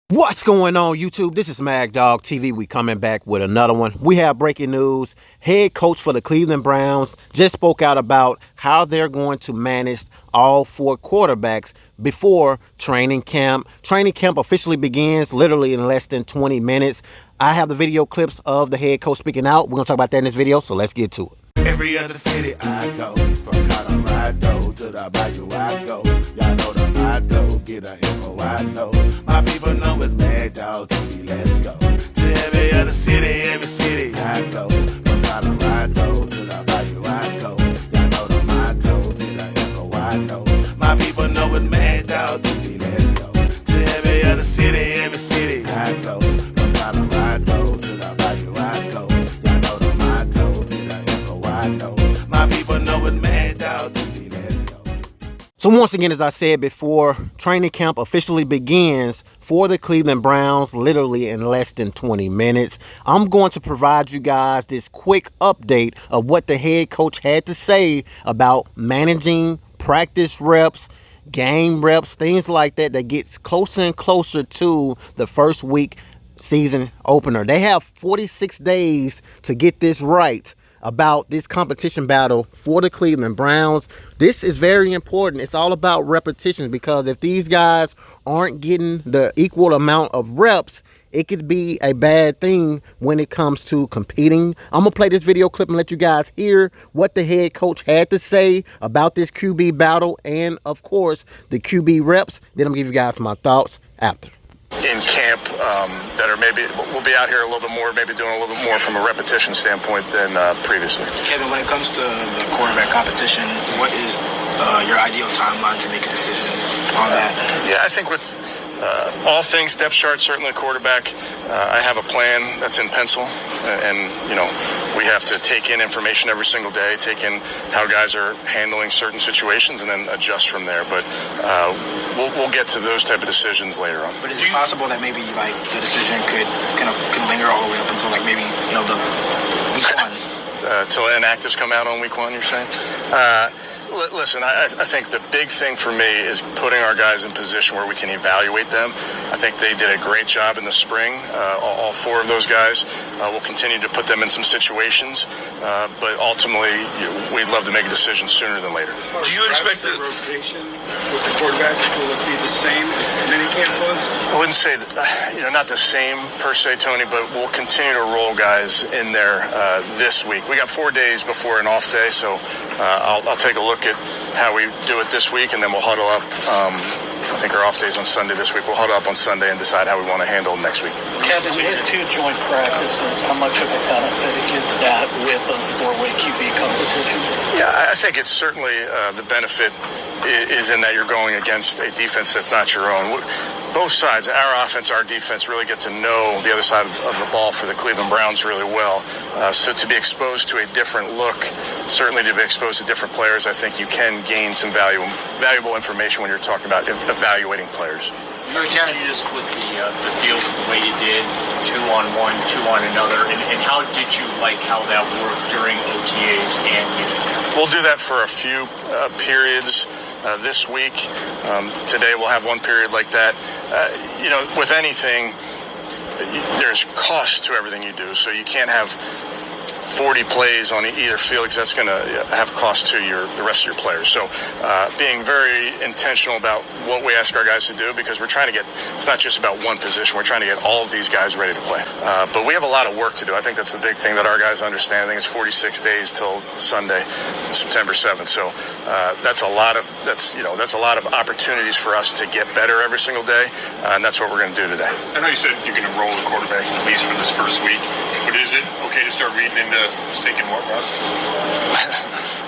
What's going on, YouTube? This is Mag Dog TV. We coming back with another one. We have breaking news. Head coach for the Cleveland Browns just spoke out about how they're going to manage all four quarterbacks before training camp. Training camp officially begins literally in less than 20 minutes. I have the video clips of the head coach speaking out. We're going to talk about that in this video, so let's get to it. Every other city I go, from Colorado to the Bayou I go. Y'all know the motto, get a info I know. My people know it's Mad Dog TV, let's go. To every other city I go. From Colorado to the Bayou I go. Y'all know the motto, get a info I know. My people know it's Mad Dog TV, let's go. To every other city I go. From Colorado to the Bayou I go. Y'all know the motto, get a info I know. My people know it's Mad Dog TV, let's go. So once again, as I said before, training camp officially begins for the Cleveland Browns literally in less than 20 minutes. I'm going to provide you guys this quick update of what the head coach had to say about managing practice reps, game reps, things like that gets closer and closer to the first week season opener. They have 46 days to get this right about this competition battle for the Cleveland Browns. This is very important. It's all about repetitions, because if these guys aren't getting the equal amount of reps, it could be a bad thing when it comes to competing. I'm gonna play this video clip and let you guys hear what the head coach had to say about this QB battle and, of course, the QB reps. Then I'm gonna give you guys my thoughts after. In camp that are maybe we'll be out here a little bit more, maybe doing a little bit more from a repetition standpoint than previously. Kevin, when it comes to the quarterback competition, what is your ideal timeline to make a decision on that? Yeah, I think with all things depth chart, certainly quarterback, I have a plan that's in pencil, and we have to take in information every single day, take in how guys are handling certain situations, and then adjust from there. But we'll get to those type of decisions later on. But is it possible that maybe the decision could linger all the way up until maybe the week one? Till inactives come out on week one, you're saying? Listen, I think the big thing for me is putting our guys in position where we can evaluate them. I think they did a great job in the spring. All four of those guys. We'll continue to put them in some situations, but ultimately, we'd love to make a decision sooner than later. Do you expect the rotation with the quarterbacks will it be the same as minicamp was? I wouldn't say that, not the same per se, Tony, but we'll continue to roll guys in there this week. We got 4 days before an off day, so I'll take a look at how we do it this week, and then we'll huddle up. I think our off day's on Sunday this week. We'll huddle up on Sunday and decide how we want to handle it next week. Kevin, with two joint practices, how much of a benefit is that with a four-way QB competition? Yeah, I think it's certainly the benefit is in that you're going against a defense that's not your own. Both sides, our offense, our defense, really get to know the other side of the ball for the Cleveland Browns really well. So to be exposed to a different look, certainly to be exposed to different players, I think you can gain some valuable information when you're talking about evaluating players. Kevin, you just split the fields the way you did, 2-on-1, 2-on-another, and how did you like how that worked during OTAs and unit? We'll do that for a few periods this week. Today we'll have one period like that. With anything, there's cost to everything you do, so you can't have 40 plays on either field, because that's going to have cost to the rest of your players. So being very intentional about what we ask our guys to do, because we're trying to it's not just about one position, we're trying to get all of these guys ready to play. But we have a lot of work to do. I think that's the big thing that our guys understand. I think it's 46 days till Sunday, September 7th. So that's a lot of opportunities for us to get better every single day, and that's what we're going to do today. I know you said you're going to roll the quarterbacks at least for this first week, but is it okay to start reading into stinking what, Russ?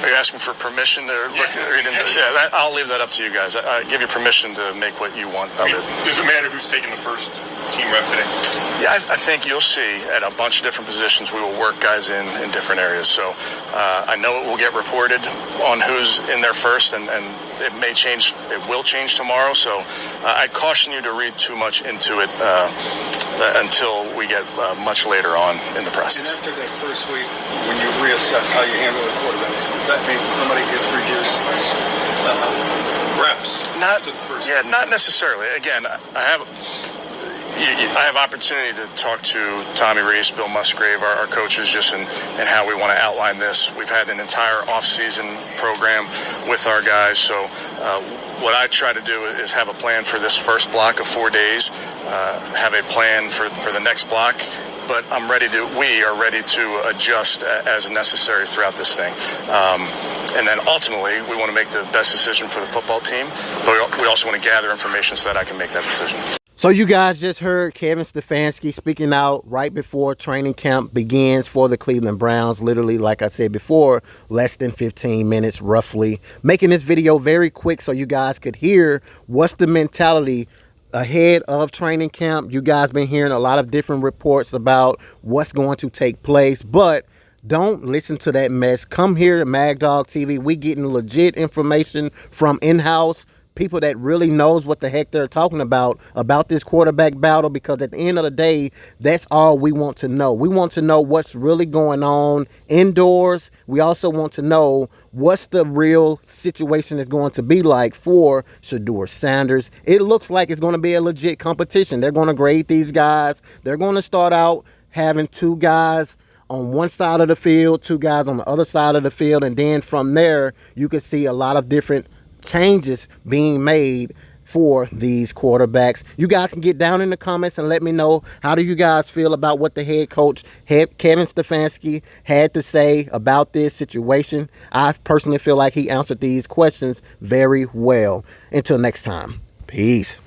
Are you asking for permission to look at reading? Yeah, I'll leave that up to you guys. I give you permission to make what you want of it. Does it matter who's taking the first team rep today? Yeah, I think you'll see at a bunch of different positions we will work guys in different areas. So I know it will get reported on who's in there first, and it may change. It will change tomorrow. So I caution you to read too much into it until we get much later on in the process. And after that first week, when you reassess how you handle the quarterbacks, does that mean somebody gets reduced reps? Not necessarily. Again, I have I have opportunity to talk to Tommy Reese, Bill Musgrave, our coaches, just in how we want to outline this. We've had an entire off-season program with our guys, so what I try to do is have a plan for this first block of 4 days, have a plan for the next block, but we are ready to adjust as necessary throughout this thing. And then ultimately, we want to make the best decision for the football team, but we also want to gather information so that I can make that decision. So you guys just heard Kevin Stefanski speaking out right before training camp begins for the Cleveland Browns. Literally, like I said before, less than 15 minutes roughly. Making this video very quick so you guys could hear what's the mentality ahead of training camp. You guys been hearing a lot of different reports about what's going to take place, but don't listen to that mess. Come here to Mag Dog TV. We getting legit information from in-house people that really knows what the heck they're talking about this quarterback battle, because at the end of the day, that's all we want to know. We want to know what's really going on indoors. We also want to know what's the real situation is going to be like for Shedeur Sanders. It looks like it's going to be a legit competition. They're going to grade these guys. They're going to start out having 2 guys on one side of the field, 2 guys on the other side of the field, and then from there, you can see a lot of different changes being made for these quarterbacks. You guys can get down in the comments and let me know, how do you guys feel about what the head coach Kevin Stefanski had to say about this situation? I personally feel like he answered these questions very well. Until next time, peace.